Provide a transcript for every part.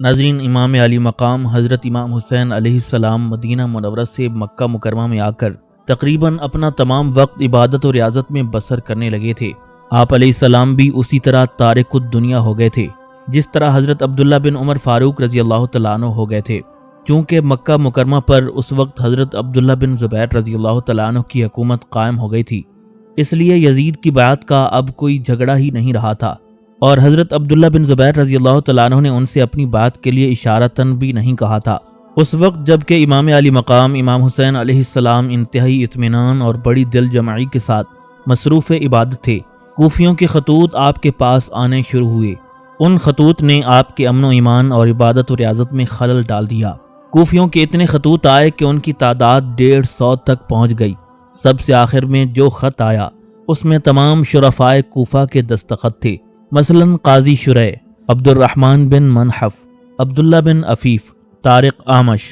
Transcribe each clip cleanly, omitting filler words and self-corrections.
ناظرین، امام علی مقام حضرت امام حسین علیہ السلام مدینہ منورہ سے مکہ مکرمہ میں آ کر تقریباً اپنا تمام وقت عبادت و ریاضت میں بسر کرنے لگے تھے۔ آپ علیہ السلام بھی اسی طرح تارک الدنیا ہو گئے تھے جس طرح حضرت عبداللہ بن عمر فاروق رضی اللہ تعالیٰ عنہ ہو گئے تھے۔ چونکہ مکہ مکرمہ پر اس وقت حضرت عبداللہ بن زبیر رضی اللہ تعالیٰ عنہ کی حکومت قائم ہو گئی تھی، اس لیے یزید کی بیعت کا اب کوئی جھگڑا ہی نہیں رہا تھا، اور حضرت عبداللہ بن زبیر رضی اللہ تعالیٰ عنہ نے ان سے اپنی بات کے لیے اشارتاً بھی نہیں کہا تھا۔ اس وقت جب کہ امام علی مقام امام حسین علیہ السلام انتہائی اطمینان اور بڑی دل جمعی کے ساتھ مصروف عبادت تھے، کوفیوں کے خطوط آپ کے پاس آنے شروع ہوئے۔ ان خطوط نے آپ کے امن و ایمان اور عبادت و ریاضت میں خلل ڈال دیا۔ کوفیوں کے اتنے خطوط آئے کہ ان کی تعداد 150 تک پہنچ گئی۔ سب سے آخر میں جو خط آیا اس میں تمام شرفائے کوفہ کے دستخط تھے، مثلاً قاضی شریح، عبد الرحمن بن منحف، عبداللہ بن عفیف، طارق آمش،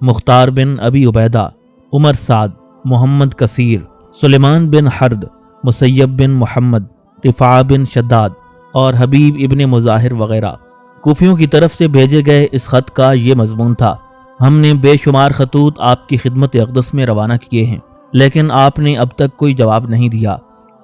مختار بن ابی عبیدہ، عمر سعد، محمد کثیر، سلیمان بن حرد، مسیب بن محمد، رفاع بن شداد اور حبیب ابن مظاہر وغیرہ۔ کوفیوں کی طرف سے بھیجے گئے اس خط کا یہ مضمون تھا: ہم نے بے شمار خطوط آپ کی خدمت اقدس میں روانہ کیے ہیں، لیکن آپ نے اب تک کوئی جواب نہیں دیا۔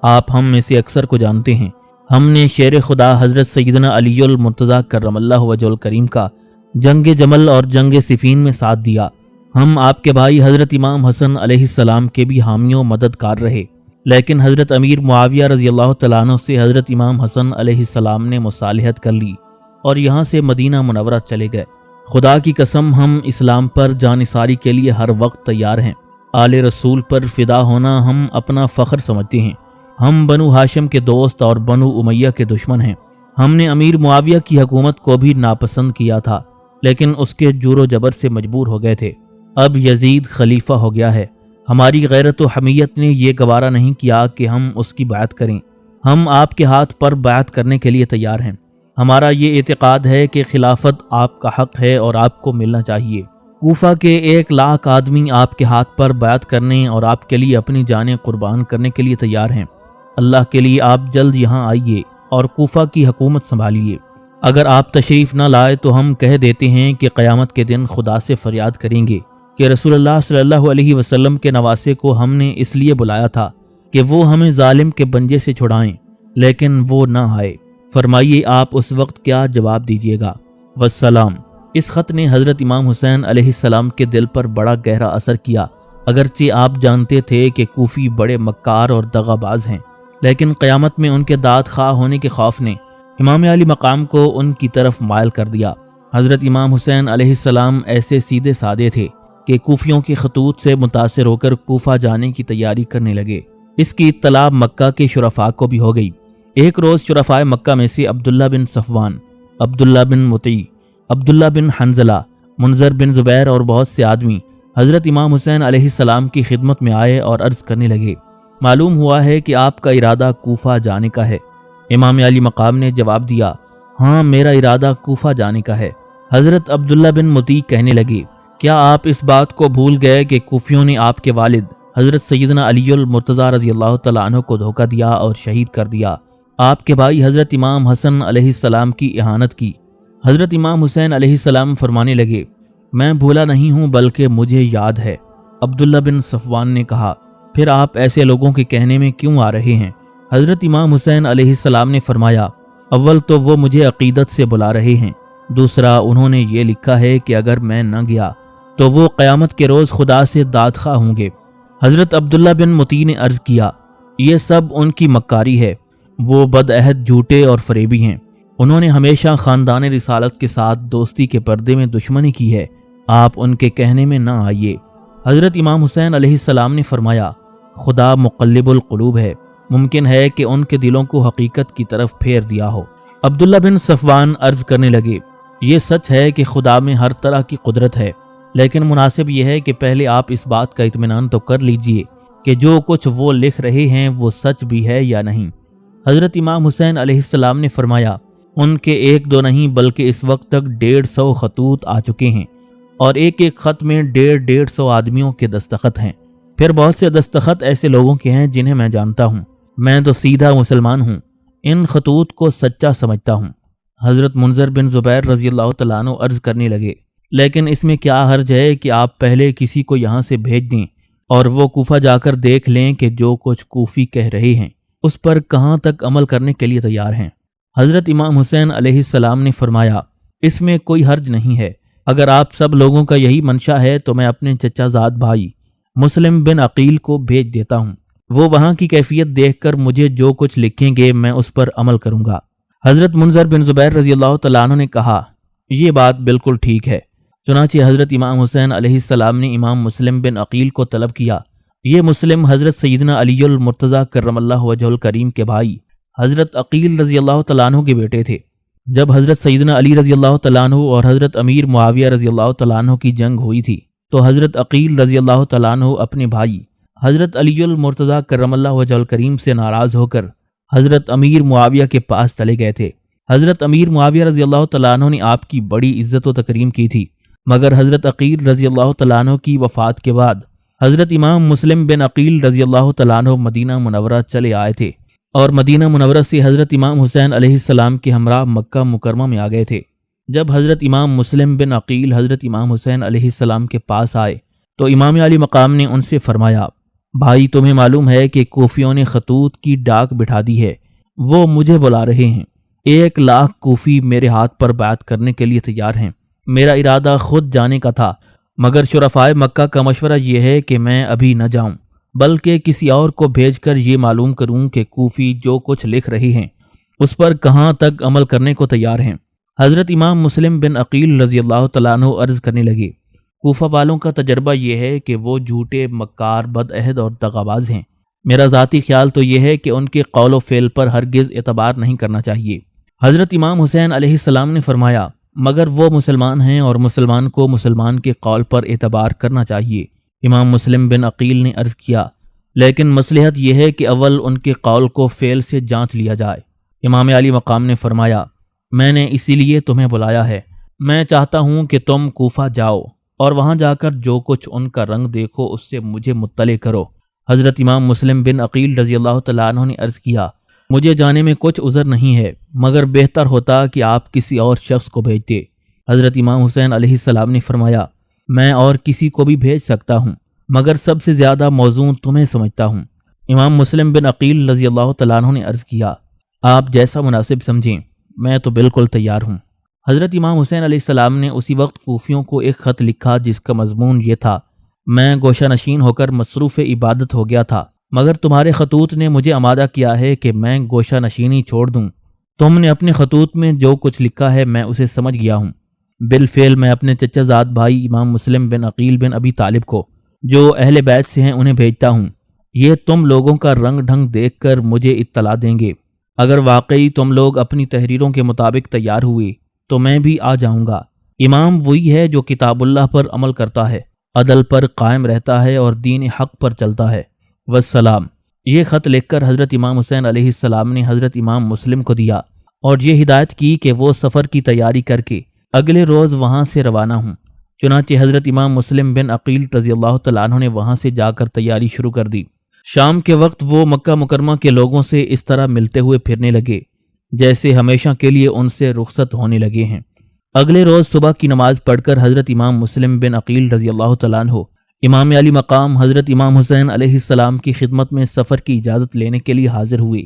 آپ ہم میں سے اکثر کو جانتے ہیں۔ ہم نے شیر خدا حضرت سیدنا علی المرتضیٰ کرم اللہ وجہ الکریم کا جنگ جمل اور جنگ صفین میں ساتھ دیا۔ ہم آپ کے بھائی حضرت امام حسن علیہ السلام کے بھی حامی و مددگار رہے، لیکن حضرت امیر معاویہ رضی اللہ تعالیٰ عنہ سے حضرت امام حسن علیہ السلام نے مصالحت کر لی اور یہاں سے مدینہ منورہ چلے گئے۔ خدا کی قسم، ہم اسلام پر جانثاری کے لیے ہر وقت تیار ہیں۔ آل رسول پر فدا ہونا ہم اپنا فخر سمجھتے ہیں۔ ہم بنو ہاشم کے دوست اور بنو امیہ کے دشمن ہیں۔ ہم نے امیر معاویہ کی حکومت کو بھی ناپسند کیا تھا، لیکن اس کے جور و جبر سے مجبور ہو گئے تھے۔ اب یزید خلیفہ ہو گیا ہے، ہماری غیرت و حمیت نے یہ گوارا نہیں کیا کہ ہم اس کی بیعت کریں۔ ہم آپ کے ہاتھ پر بیعت کرنے کے لیے تیار ہیں۔ ہمارا یہ اعتقاد ہے کہ خلافت آپ کا حق ہے اور آپ کو ملنا چاہیے۔ کوفہ کے 1,00,000 آدمی آپ کے ہاتھ پر بیعت کرنے اور آپ کے لیے اپنی جانیں قربان کرنے کے لیے تیار ہیں۔ اللہ کے لیے آپ جلد یہاں آئیے اور کوفہ کی حکومت سنبھالیے۔ اگر آپ تشریف نہ لائے تو ہم کہہ دیتے ہیں کہ قیامت کے دن خدا سے فریاد کریں گے کہ رسول اللہ صلی اللہ علیہ وسلم کے نواسے کو ہم نے اس لیے بلایا تھا کہ وہ ہمیں ظالم کے بنجے سے چھڑائیں، لیکن وہ نہ آئے۔ فرمائیے آپ اس وقت کیا جواب دیجیے گا؟ والسلام۔ اس خط نے حضرت امام حسین علیہ السلام کے دل پر بڑا گہرا اثر کیا۔ اگرچہ آپ جانتے تھے کہ کوفی بڑے مکار اور دغا باز ہیں، لیکن قیامت میں ان کے داد خواہ ہونے کے خوف نے امام علی مقام کو ان کی طرف مائل کر دیا۔ حضرت امام حسین علیہ السلام ایسے سیدھے سادے تھے کہ کوفیوں کے خطوط سے متاثر ہو کر کوفہ جانے کی تیاری کرنے لگے۔ اس کی اطلاع مکہ کے شرفاء کو بھی ہو گئی۔ ایک روز شرفاء مکہ میں سے عبداللہ بن صفوان، عبداللہ بن مطیع، عبداللہ بن حنظلہ، منذر بن زبیر اور بہت سے آدمی حضرت امام حسین علیہ السلام کی خدمت میں آئے اور عرض کرنے لگے: معلوم ہوا ہے کہ آپ کا ارادہ کوفہ جانے کا ہے۔ امام علی مقام نے جواب دیا: ہاں، میرا ارادہ کوفہ جانے کا ہے۔ حضرت عبداللہ بن مطیع کہنے لگے: کیا آپ اس بات کو بھول گئے کہ کوفیوں نے آپ کے والد حضرت سیدنا علی المرتضیٰ رضی اللہ تعالیٰ عنہ کو دھوکہ دیا اور شہید کر دیا؟ آپ کے بھائی حضرت امام حسن علیہ السلام کی اہانت کی۔ حضرت امام حسین علیہ السلام فرمانے لگے: میں بھولا نہیں ہوں بلکہ مجھے یاد ہے۔ عبداللہ بن صفوان نے کہا: پھر آپ ایسے لوگوں کے کہنے میں کیوں آ رہے ہیں؟ حضرت امام حسین علیہ السلام نے فرمایا: اول تو وہ مجھے عقیدت سے بلا رہے ہیں، دوسرا انہوں نے یہ لکھا ہے کہ اگر میں نہ گیا تو وہ قیامت کے روز خدا سے دادخواہ ہوں گے۔ حضرت عبداللہ بن مطیع نے عرض کیا: یہ سب ان کی مکاری ہے، وہ بدعہد، جھوٹے اور فریبی ہیں۔ انہوں نے ہمیشہ خاندان رسالت کے ساتھ دوستی کے پردے میں دشمنی کی ہے، آپ ان کے کہنے میں نہ آئیے۔ حضرت امام حسین علیہ السلام نے فرمایا: خدا مقلب القلوب ہے، ممکن ہے کہ ان کے دلوں کو حقیقت کی طرف پھیر دیا ہو۔ عبداللہ بن صفوان عرض کرنے لگے: یہ سچ ہے کہ خدا میں ہر طرح کی قدرت ہے، لیکن مناسب یہ ہے کہ پہلے آپ اس بات کا اطمینان تو کر لیجئے کہ جو کچھ وہ لکھ رہے ہیں وہ سچ بھی ہے یا نہیں۔ حضرت امام حسین علیہ السلام نے فرمایا: ان کے 1-2 نہیں بلکہ اس وقت تک 150 خطوط آ چکے ہیں، اور ایک ایک خط میں 150 آدمیوں کے دستخط ہیں۔ پھر بہت سے دستخط ایسے لوگوں کے ہیں جنہیں میں جانتا ہوں۔ میں تو سیدھا مسلمان ہوں، ان خطوط کو سچا سمجھتا ہوں۔ حضرت منذر بن زبیر رضی اللہ تعالیٰ عنہ عرض کرنے لگے، لیکن اس میں کیا حرج ہے کہ آپ پہلے کسی کو یہاں سے بھیج دیں اور وہ کوفہ جا کر دیکھ لیں کہ جو کچھ کوفی کہہ رہے ہیں اس پر کہاں تک عمل کرنے کے لیے تیار ہیں۔ حضرت امام حسین علیہ السلام نے فرمایا، اس میں کوئی حرج نہیں ہے، اگر آپ سب لوگوں کا یہی منشا ہے تو میں اپنے چچا زاد بھائی مسلم بن عقیل کو بھیج دیتا ہوں، وہ وہاں کی کیفیت دیکھ کر مجھے جو کچھ لکھیں گے میں اس پر عمل کروں گا۔ حضرت منذر بن زبیر رضی اللہ تعالیٰ عنہ نے کہا، یہ بات بالکل ٹھیک ہے۔ چنانچہ حضرت امام حسین علیہ السلام نے امام مسلم بن عقیل کو طلب کیا۔ یہ مسلم حضرت سیدنا علی المرتضیٰ کرم اللہ وجہہ الکریم کے بھائی حضرت عقیل رضی اللہ تعالیٰ عنہ کے بیٹے تھے۔ جب حضرت سیدنا علی رضی اللہ تعالیٰ عنہ اور حضرت امیر معاویہ رضی اللہ تعالیٰ عنہ کی جنگ ہوئی تھی تو حضرت عقیل رضی اللہ تعالیٰ عنہ اپنے بھائی حضرت علی المرتضیٰ کرم اللہ وجہہ الکریم سے ناراض ہو کر حضرت امیر معاویہ کے پاس چلے گئے تھے۔ حضرت امیر معاویہ رضی اللہ تعالیٰ عنہ نے آپ کی بڑی عزت و تکریم کی تھی، مگر حضرت عقیل رضی اللہ تعالیٰ عنہ کی وفات کے بعد حضرت امام مسلم بن عقیل رضی اللہ تعالیٰ عنہ مدینہ منورہ چلے آئے تھے اور مدینہ منورہ سے حضرت امام حسین علیہ السلام کے ہمراہ مکہ مکرمہ میں آ گئے تھے۔ جب حضرت امام مسلم بن عقیل حضرت امام حسین علیہ السلام کے پاس آئے تو امام علی مقام نے ان سے فرمایا، بھائی تمہیں معلوم ہے کہ کوفیوں نے خطوط کی ڈاک بٹھا دی ہے، وہ مجھے بلا رہے ہیں، 1,00,000 کوفی میرے ہاتھ پر بیعت کرنے کے لیے تیار ہیں۔ میرا ارادہ خود جانے کا تھا، مگر شرفائے مکہ کا مشورہ یہ ہے کہ میں ابھی نہ جاؤں بلکہ کسی اور کو بھیج کر یہ معلوم کروں کہ کوفی جو کچھ لکھ رہے ہیں اس پر کہاں تک عمل کرنے کو تیار ہیں۔ حضرت امام مسلم بن عقیل رضی اللہ تعالیٰ عنہ عرض کرنے لگے، کوفہ والوں کا تجربہ یہ ہے کہ وہ جھوٹے، مکار، بدعہد اور دغاباز ہیں۔ میرا ذاتی خیال تو یہ ہے کہ ان کے قول و فعل پر ہرگز اعتبار نہیں کرنا چاہیے۔ حضرت امام حسین علیہ السلام نے فرمایا، مگر وہ مسلمان ہیں اور مسلمان کو مسلمان کے قول پر اعتبار کرنا چاہیے۔ امام مسلم بن عقیل نے عرض کیا، لیکن مصلحت یہ ہے کہ اول ان کے قول کو فعل سے جانچ لیا جائے۔ امام علی مقام نے فرمایا، میں نے اسی لیے تمہیں بلایا ہے، میں چاہتا ہوں کہ تم کوفہ جاؤ اور وہاں جا کر جو کچھ ان کا رنگ دیکھو اس سے مجھے مطلع کرو۔ حضرت امام مسلم بن عقیل رضی اللہ تعالیٰ عنہ نے عرض کیا، مجھے جانے میں کچھ عذر نہیں ہے، مگر بہتر ہوتا کہ آپ کسی اور شخص کو بھیجتے۔ حضرت امام حسین علیہ السلام نے فرمایا، میں اور کسی کو بھی بھیج سکتا ہوں، مگر سب سے زیادہ موزوں تمہیں سمجھتا ہوں۔ امام مسلم بن عقیل رضی اللہ تعالیٰ عنہ نے عرض کیا، آپ جیسا مناسب سمجھیں، میں تو بالکل تیار ہوں۔ حضرت امام حسین علیہ السلام نے اسی وقت کوفیوں کو ایک خط لکھا جس کا مضمون یہ تھا، میں گوشہ نشین ہو کر مصروف عبادت ہو گیا تھا، مگر تمہارے خطوط نے مجھے آمادہ کیا ہے کہ میں گوشہ نشینی چھوڑ دوں۔ تم نے اپنے خطوط میں جو کچھ لکھا ہے میں اسے سمجھ گیا ہوں۔ بالفعل میں اپنے چچا زاد بھائی امام مسلم بن عقیل بن ابی طالب کو، جو اہل بیت سے ہیں، انہیں بھیجتا ہوں۔ یہ تم لوگوں کا رنگ ڈھنگ دیکھ کر مجھے اطلاع دیں گے۔ اگر واقعی تم لوگ اپنی تحریروں کے مطابق تیار ہوئے تو میں بھی آ جاؤں گا۔ امام وہی ہے جو کتاب اللہ پر عمل کرتا ہے، عدل پر قائم رہتا ہے اور دین حق پر چلتا ہے۔ والسلام۔ یہ خط لکھ کر حضرت امام حسین علیہ السلام نے حضرت امام مسلم کو دیا اور یہ ہدایت کی کہ وہ سفر کی تیاری کر کے اگلے روز وہاں سے روانہ ہوں۔ چنانچہ حضرت امام مسلم بن عقیل رضی اللہ تعالیٰ عنہ نے وہاں سے جا کر تیاری شروع کر دی۔ شام کے وقت وہ مکہ مکرمہ کے لوگوں سے اس طرح ملتے ہوئے پھرنے لگے جیسے ہمیشہ کے لیے ان سے رخصت ہونے لگے ہیں۔ اگلے روز صبح کی نماز پڑھ کر حضرت امام مسلم بن عقیل رضی اللہ تعالیٰ عنہ امام علی مقام حضرت امام حسین علیہ السلام کی خدمت میں سفر کی اجازت لینے کے لیے حاضر ہوئے۔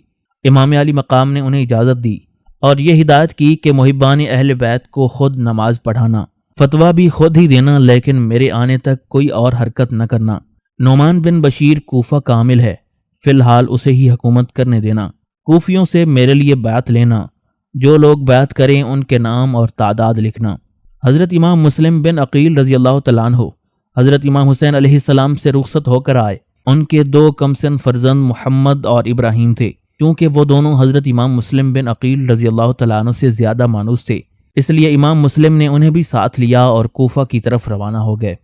امام علی مقام نے انہیں اجازت دی اور یہ ہدایت کی کہ محبان اہل بیت کو خود نماز پڑھانا، فتویٰ بھی خود ہی دینا، لیکن میرے آنے تک کوئی اور حرکت نہ کرنا۔ نعمان بن بشیر کوفہ کا عامل ہے، فی الحال اسے ہی حکومت کرنے دینا۔ کوفیوں سے میرے لیے بیعت لینا، جو لوگ بیعت کریں ان کے نام اور تعداد لکھنا۔ حضرت امام مسلم بن عقیل رضی اللہ تعالیٰ عنہ حضرت امام حسین علیہ السلام سے رخصت ہو کر آئے۔ ان کے 2 کمسن فرزند محمد اور ابراہیم تھے۔ کیونکہ وہ دونوں حضرت امام مسلم بن عقیل رضی اللہ تعالیٰ عنہ سے زیادہ مانوس تھے، اس لیے امام مسلم نے انہیں بھی ساتھ لیا اور کوفہ کی طرف روانہ ہو گئے۔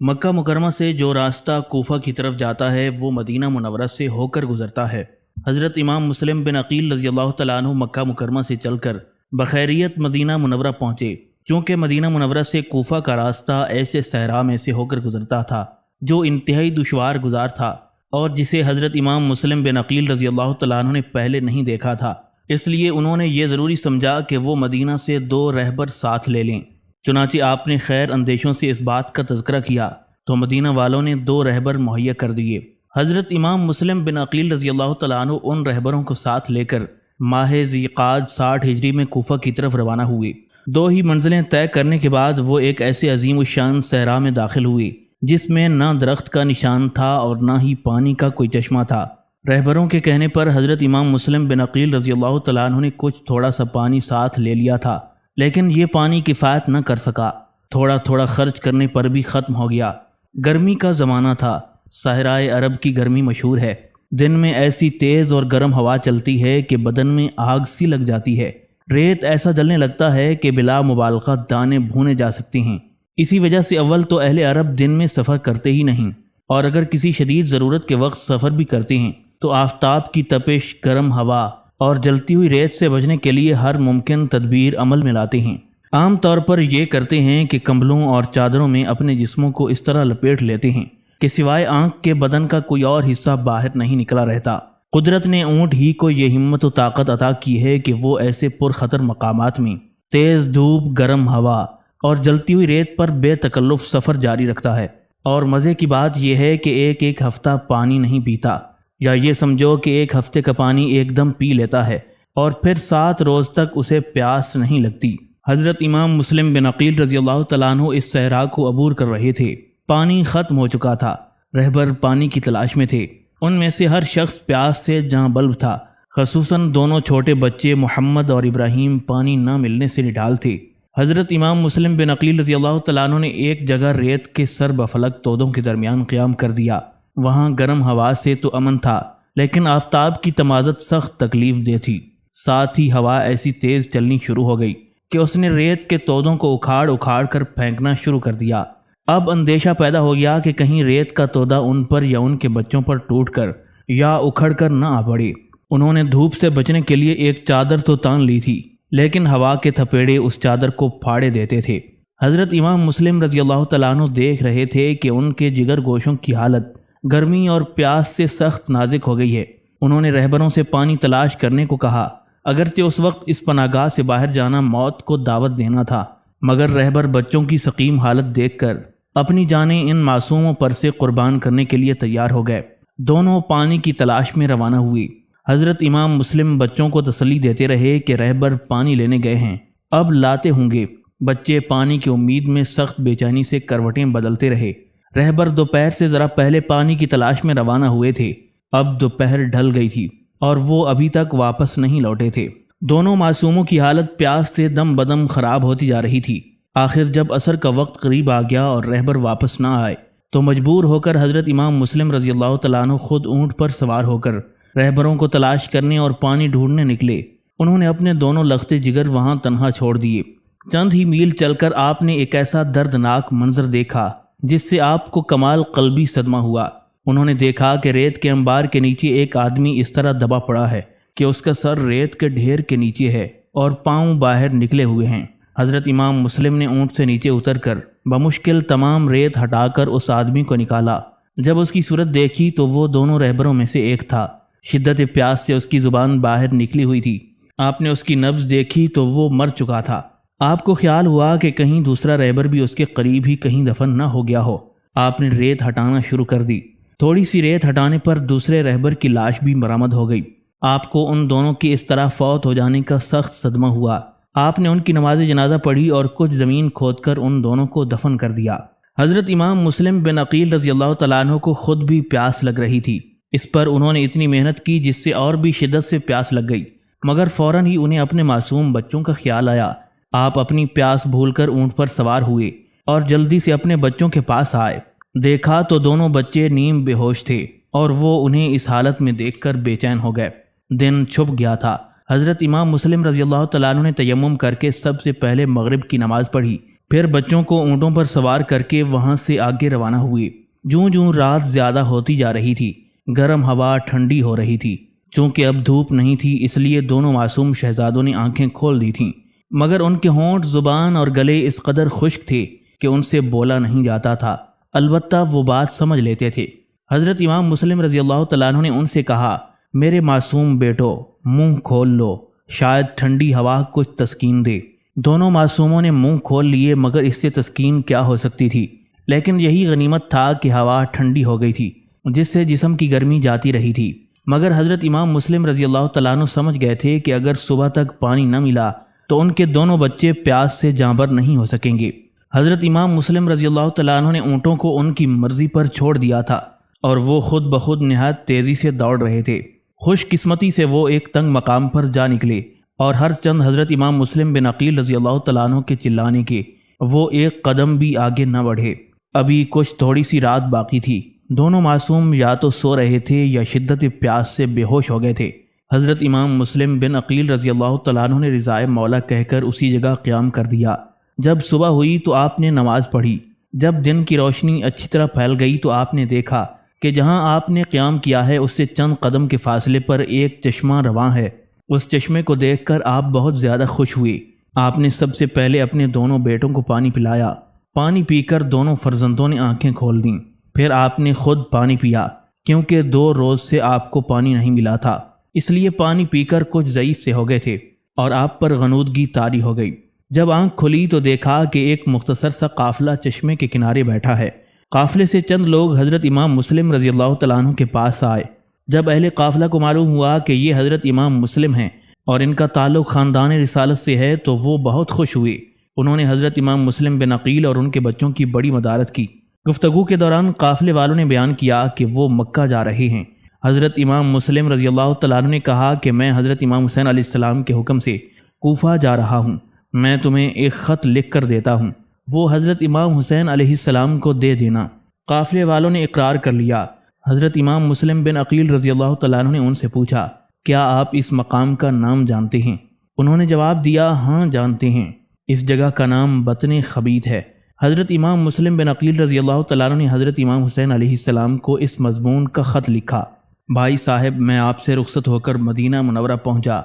مکہ مکرمہ سے جو راستہ کوفہ کی طرف جاتا ہے وہ مدینہ منورہ سے ہو کر گزرتا ہے۔ حضرت امام مسلم بن عقیل رضی اللہ تعالیٰ عنہ مکہ مکرمہ سے چل کر بخیریت مدینہ منورہ پہنچے۔ چونکہ مدینہ منورہ سے کوفہ کا راستہ ایسے صحرا میں سے ہو کر گزرتا تھا جو انتہائی دشوار گزار تھا اور جسے حضرت امام مسلم بن عقیل رضی اللہ تعالیٰ عنہ نے پہلے نہیں دیکھا تھا، اس لیے انہوں نے یہ ضروری سمجھا کہ وہ مدینہ سے 2 رہبر ساتھ لے لیں۔ چنانچہ آپ نے خیر اندیشوں سے اس بات کا تذکرہ کیا تو مدینہ والوں نے 2 رہبر مہیا کر دیے۔ حضرت امام مسلم بن عقیل رضی اللہ تعالیٰ عنہ ان رہبروں کو ساتھ لے کر ماہ ذیقعدہ 60 ہجری میں کوفہ کی طرف روانہ ہوئے۔ 2 ہی منزلیں طے کرنے کے بعد وہ ایک ایسے عظیم الشان صحرا میں داخل ہوئے جس میں نہ درخت کا نشان تھا اور نہ ہی پانی کا کوئی چشمہ تھا۔ رہبروں کے کہنے پر حضرت امام مسلم بن عقیل رضی اللہ تعالیٰ عنہ نے کچھ تھوڑا سا پانی ساتھ لے لیا تھا، لیکن یہ پانی کفایت نہ کر سکا، تھوڑا تھوڑا خرچ کرنے پر بھی ختم ہو گیا۔ گرمی کا زمانہ تھا، صحرائے عرب کی گرمی مشہور ہے، دن میں ایسی تیز اور گرم ہوا چلتی ہے کہ بدن میں آگ سی لگ جاتی ہے، ریت ایسا جلنے لگتا ہے کہ بلا مبالغہ دانے بھونے جا سکتے ہیں۔ اسی وجہ سے اول تو اہل عرب دن میں سفر کرتے ہی نہیں، اور اگر کسی شدید ضرورت کے وقت سفر بھی کرتے ہیں تو آفتاب کی تپش، گرم ہوا اور جلتی ہوئی ریت سے بچنے کے لیے ہر ممکن تدبیر عمل میں لاتے ہیں۔ عام طور پر یہ کرتے ہیں کہ کمبلوں اور چادروں میں اپنے جسموں کو اس طرح لپیٹ لیتے ہیں کہ سوائے آنکھ کے بدن کا کوئی اور حصہ باہر نہیں نکلا رہتا۔ قدرت نے اونٹ ہی کو یہ ہمت و طاقت عطا کی ہے کہ وہ ایسے پرخطر مقامات میں تیز دھوپ، گرم ہوا اور جلتی ہوئی ریت پر بے تکلف سفر جاری رکھتا ہے۔ اور مزے کی بات یہ ہے کہ ایک ہفتہ پانی نہیں پیتا، یا یہ سمجھو کہ 1 ہفتے کا پانی ایک دم پی لیتا ہے اور پھر 7 روز تک اسے پیاس نہیں لگتی۔ حضرت امام مسلم بن عقیل رضی اللہ تعالیٰ عنہ اس صحرا کو عبور کر رہے تھے۔ پانی ختم ہو چکا تھا، رہبر پانی کی تلاش میں تھے۔ ان میں سے ہر شخص پیاس سے جاں بلب تھا، خصوصاً 2 چھوٹے بچے محمد اور ابراہیم پانی نہ ملنے سے نڈال تھے۔ حضرت امام مسلم بن عقیل رضی اللہ تعالیٰ عنہ نے ایک جگہ ریت کے سر بفلک تودوں کے درمیان قیام کر دیا۔ وہاں گرم ہوا سے تو امن تھا، لیکن آفتاب کی تمازت سخت تکلیف دہ تھی۔ ساتھ ہی ہوا ایسی تیز چلنی شروع ہو گئی کہ اس نے ریت کے تودوں کو اکھاڑ اکھاڑ کر پھینکنا شروع کر دیا۔ اب اندیشہ پیدا ہو گیا کہ کہیں ریت کا تودا ان پر یا ان کے بچوں پر ٹوٹ کر یا اکھڑ کر نہ آ پڑے۔ انہوں نے دھوپ سے بچنے کے لیے ایک چادر تو تان لی تھی، لیکن ہوا کے تھپیڑے اس چادر کو پھاڑے دیتے تھے۔ حضرت امام مسلم رضی اللہ تعالیٰ عنہ دیکھ رہے تھے کہ ان کے جگر گوشوں کی حالت گرمی اور پیاس سے سخت نازک ہو گئی ہے۔ انہوں نے رہبروں سے پانی تلاش کرنے کو کہا، اگرچہ اس وقت اس پناہگاہ سے باہر جانا موت کو دعوت دینا تھا، مگر رہبر بچوں کی سقیم حالت دیکھ کر اپنی جانیں ان معصوموں پر سے قربان کرنے کے لیے تیار ہو گئے۔ دونوں پانی کی تلاش میں روانہ ہوئے۔ حضرت امام مسلم بچوں کو تسلی دیتے رہے کہ رہبر پانی لینے گئے ہیں، اب لاتے ہوں گے۔ بچے پانی کی امید میں سخت بے چینی سے کروٹیں بدلتے رہے۔ رہبر دوپہر سے ذرا پہلے پانی کی تلاش میں روانہ ہوئے تھے، اب دوپہر ڈھل گئی تھی اور وہ ابھی تک واپس نہیں لوٹے تھے۔ دونوں معصوموں کی حالت پیاس سے دم بدم خراب ہوتی جا رہی تھی۔ آخر جب عصر کا وقت قریب آ گیا اور رہبر واپس نہ آئے تو مجبور ہو کر حضرت امام مسلم رضی اللہ تعالیٰ عنہ خود اونٹ پر سوار ہو کر رہبروں کو تلاش کرنے اور پانی ڈھونڈنے نکلے۔ انہوں نے اپنے دونوں لختے جگر وہاں تنہا چھوڑ دیے۔ چند ہی میل چل کر آپ نے ایک ایسا دردناک منظر دیکھا جس سے آپ کو کمال قلبی صدمہ ہوا۔ انہوں نے دیکھا کہ ریت کے انبار کے نیچے ایک آدمی اس طرح دبا پڑا ہے کہ اس کا سر ریت کے ڈھیر کے نیچے ہے اور پاؤں باہر نکلے ہوئے ہیں۔ حضرت امام مسلم نے اونٹ سے نیچے اتر کر بمشکل تمام ریت ہٹا کر اس آدمی کو نکالا۔ جب اس کی صورت دیکھی تو وہ دونوں رہبروں میں سے ایک تھا۔ شدت پیاس سے اس کی زبان باہر نکلی ہوئی تھی۔ آپ نے اس کی نبض دیکھی تو وہ مر چکا تھا۔ آپ کو خیال ہوا کہ کہیں دوسرا رہبر بھی اس کے قریب ہی کہیں دفن نہ ہو گیا ہو۔ آپ نے ریت ہٹانا شروع کر دی۔ تھوڑی سی ریت ہٹانے پر دوسرے رہبر کی لاش بھی برآمد ہو گئی۔ آپ کو ان دونوں کی اس طرح فوت ہو جانے کا سخت صدمہ ہوا۔ آپ نے ان کی نماز جنازہ پڑھی اور کچھ زمین کھود کر ان دونوں کو دفن کر دیا۔ حضرت امام مسلم بن عقیل رضی اللہ تعالیٰ عنہ کو خود بھی پیاس لگ رہی تھی۔ اس پر انہوں نے اتنی محنت کی جس سے اور بھی شدت سے پیاس لگ گئی، مگر فوراً ہی انہیں اپنے معصوم بچوں کا خیال آیا۔ آپ اپنی پیاس بھول کر اونٹ پر سوار ہوئے اور جلدی سے اپنے بچوں کے پاس آئے۔ دیکھا تو دونوں بچے نیم بے ہوش تھے اور وہ انہیں اس حالت میں دیکھ کر بے چین ہو گئے۔ دن چھپ گیا تھا۔ حضرت امام مسلم رضی اللہ تعالیٰ عنہ نے تیمم کر کے سب سے پہلے مغرب کی نماز پڑھی، پھر بچوں کو اونٹوں پر سوار کر کے وہاں سے آگے روانہ ہوئے۔ جوں جوں رات زیادہ ہوتی جا رہی تھی، گرم ہوا ٹھنڈی ہو رہی تھی۔ چونکہ اب دھوپ نہیں تھی اس لیے دونوں معصوم شہزادوں نے آنکھیں کھول دی تھیں، مگر ان کے ہونٹ، زبان اور گلے اس قدر خشک تھے کہ ان سے بولا نہیں جاتا تھا، البتہ وہ بات سمجھ لیتے تھے۔ حضرت امام مسلم رضی اللہ تعالیٰ عنہ نے ان سے کہا، میرے معصوم بیٹو، منہ کھول لو، شاید ٹھنڈی ہوا کچھ تسکین دے۔ دونوں معصوموں نے منہ کھول لیے، مگر اس سے تسکین کیا ہو سکتی تھی؟ لیکن یہی غنیمت تھا کہ ہوا ٹھنڈی ہو گئی تھی، جس سے جسم کی گرمی جاتی رہی تھی۔ مگر حضرت امام مسلم رضی اللہ تعالیٰ عنہ سمجھ گئے تھے کہ اگر صبح تک پانی نہ ملا تو ان کے دونوں بچے پیاس سے جاں بر نہیں ہو سکیں گے۔ حضرت امام مسلم رضی اللہ تعالیٰ عنہ نے اونٹوں کو ان کی مرضی پر چھوڑ دیا تھا اور وہ خود بخود نہایت تیزی سے دوڑ رہے تھے۔ خوش قسمتی سے وہ ایک تنگ مقام پر جا نکلے اور ہر چند حضرت امام مسلم بن عقیل رضی اللہ تعالیٰ عنہ کے چلانے کے وہ ایک قدم بھی آگے نہ بڑھے۔ ابھی کچھ تھوڑی سی رات باقی تھی۔ دونوں معصوم یا تو سو رہے تھے یا شدت پیاس سے بے ہوش ہو گئے تھے۔ حضرت امام مسلم بن عقیل رضی اللہ تعالیٰ عنہ نے رضائے مولا کہہ کر اسی جگہ قیام کر دیا۔ جب صبح ہوئی تو آپ نے نماز پڑھی۔ جب دن کی روشنی اچھی طرح پھیل گئی تو آپ نے دیکھا کہ جہاں آپ نے قیام کیا ہے اس سے چند قدم کے فاصلے پر ایک چشمہ رواں ہے۔ اس چشمے کو دیکھ کر آپ بہت زیادہ خوش ہوئے۔ آپ نے سب سے پہلے اپنے دونوں بیٹوں کو پانی پلایا۔ پانی پی کر دونوں فرزندوں نے آنکھیں کھول دیں۔ پھر آپ نے خود پانی پیا، کیونکہ 2 روز سے آپ کو پانی نہیں ملا تھا، اس لیے پانی پی کر کچھ ضعیف سے ہو گئے تھے اور آپ پر غنودگی طاری ہو گئی۔ جب آنکھ کھلی تو دیکھا کہ ایک مختصر سا قافلہ چشمے کے کنارے بیٹھا ہے۔ قافلے سے چند لوگ حضرت امام مسلم رضی اللہ تعالیٰ عنہ کے پاس آئے۔ جب اہل قافلہ کو معلوم ہوا کہ یہ حضرت امام مسلم ہیں اور ان کا تعلق خاندان رسالت سے ہے تو وہ بہت خوش ہوئے۔ انہوں نے حضرت امام مسلم بن عقیل اور ان کے بچوں کی بڑی مدارت کی۔ گفتگو کے دوران قافلے والوں نے بیان کیا کہ وہ مکہ جا رہے ہیں۔ حضرت امام مسلم رضی اللہ تعالیٰ عنہ نے کہا کہ میں حضرت امام حسین علیہ السلام کے حکم سے کوفہ جا رہا ہوں، میں تمہیں ایک خط لکھ کر دیتا ہوں، وہ حضرت امام حسین علیہ السلام کو دے دینا۔ قافلے والوں نے اقرار کر لیا۔ حضرت امام مسلم بن عقیل رضی اللہ تعالیٰ عنہ نے ان سے پوچھا، کیا آپ اس مقام کا نام جانتے ہیں؟ انہوں نے جواب دیا، ہاں جانتے ہیں، اس جگہ کا نام بطن خبیث ہے۔ حضرت امام مسلم بن عقیل رضی اللہ تعالیٰ عنہ نے حضرت امام حسین علیہ السلام کو اس مضمون کا خط لکھا، بھائی صاحب میں آپ سے رخصت ہو کر مدینہ منورہ پہنچا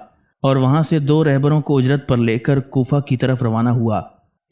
اور وہاں سے 2 رہبروں کو اجرت پر لے کر کوفہ کی طرف روانہ ہوا۔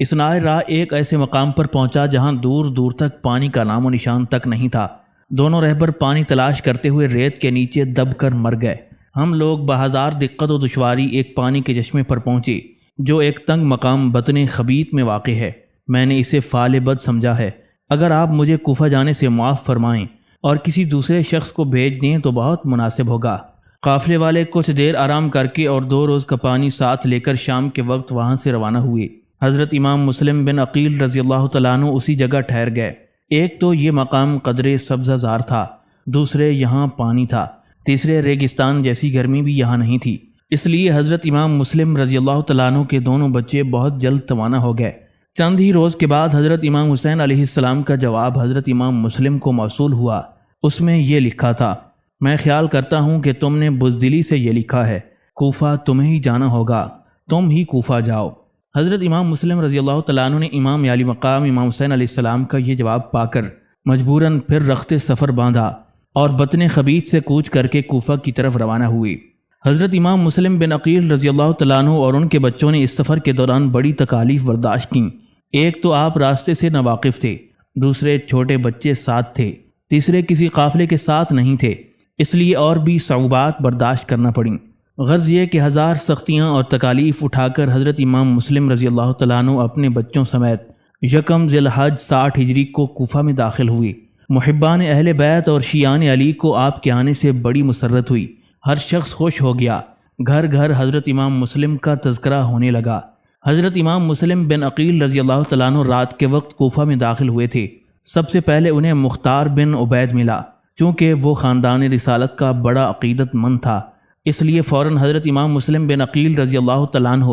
اثناء راہ ایک ایسے مقام پر پہنچا جہاں دور دور تک پانی کا نام و نشان تک نہیں تھا۔ دونوں رہبر پانی تلاش کرتے ہوئے ریت کے نیچے دب کر مر گئے۔ ہم لوگ بہزار دقت و دشواری ایک پانی کے چشمے پر پہنچے جو ایک تنگ مقام بطن خبیث میں واقع ہے۔ میں نے اسے فعل بد سمجھا ہے۔ اگر آپ مجھے کوفہ جانے سے معاف فرمائیں اور کسی دوسرے شخص کو بھیج دیں تو بہت مناسب ہوگا۔ قافلے والے کچھ دیر آرام کر کے اور 2 روز کا پانی ساتھ لے کر شام کے وقت وہاں سے روانہ ہوئے۔ حضرت امام مسلم بن عقیل رضی اللہ تعالیٰ عنہ اسی جگہ ٹھہر گئے۔ ایک تو یہ مقام قدرے سبزہ زار تھا، دوسرے یہاں پانی تھا، تیسرے ریگستان جیسی گرمی بھی یہاں نہیں تھی، اس لیے حضرت امام مسلم رضی اللہ تعالیٰ عنہ کے دونوں بچے بہت جلد توانا ہو گئے۔ چند ہی روز کے بعد حضرت امام حسین علیہ السلام کا جواب حضرت امام مسلم کو موصول ہوا۔ اس میں یہ لکھا تھا، میں خیال کرتا ہوں کہ تم نے بزدلی سے یہ لکھا ہے، کوفہ تمہیں ہی جانا ہوگا، تم ہی کوفہ جاؤ۔ حضرت امام مسلم رضی اللہ تعالیٰ عنہ نے امام علی مقام امام حسین علیہ السلام کا یہ جواب پا کر مجبوراً پھر رخت سفر باندھا اور بطن خبیث سے کوچ کر کے کوفہ کی طرف روانہ ہوئے۔ حضرت امام مسلم بن عقیل رضی اللہ تعالیٰ عنہ اور ان کے بچوں نے اس سفر کے دوران بڑی تکالیف برداشت کیں۔ ایک تو آپ راستے سے ناواقف تھے، دوسرے چھوٹے بچے ساتھ تھے، تیسرے کسی قافلے کے ساتھ نہیں تھے، اس لیے اور بھی صعوبات برداشت کرنا پڑیں۔ غرض یہ کہ 1000 سختیاں اور تکالیف اٹھا کر حضرت امام مسلم رضی اللہ تعالیٰ عنہ اپنے بچوں سمیت 1 ذی الحج 60 ہجری کو کوفہ میں داخل ہوئے۔ محبان اہل بیت اور شیعان علی کو آپ کے آنے سے بڑی مسرت ہوئی، ہر شخص خوش ہو گیا، گھر گھر حضرت امام مسلم کا تذکرہ ہونے لگا۔ حضرت امام مسلم بن عقیل رضی اللہ تعالیٰ عنہ رات کے وقت کوفہ میں داخل ہوئے تھے۔ سب سے پہلے انہیں مختار بن عبید ملا، چونکہ وہ خاندان رسالت کا بڑا عقیدت مند تھا، اس لیے فوراً حضرت امام مسلم بن عقیل رضی اللہ تعالیٰ عنہ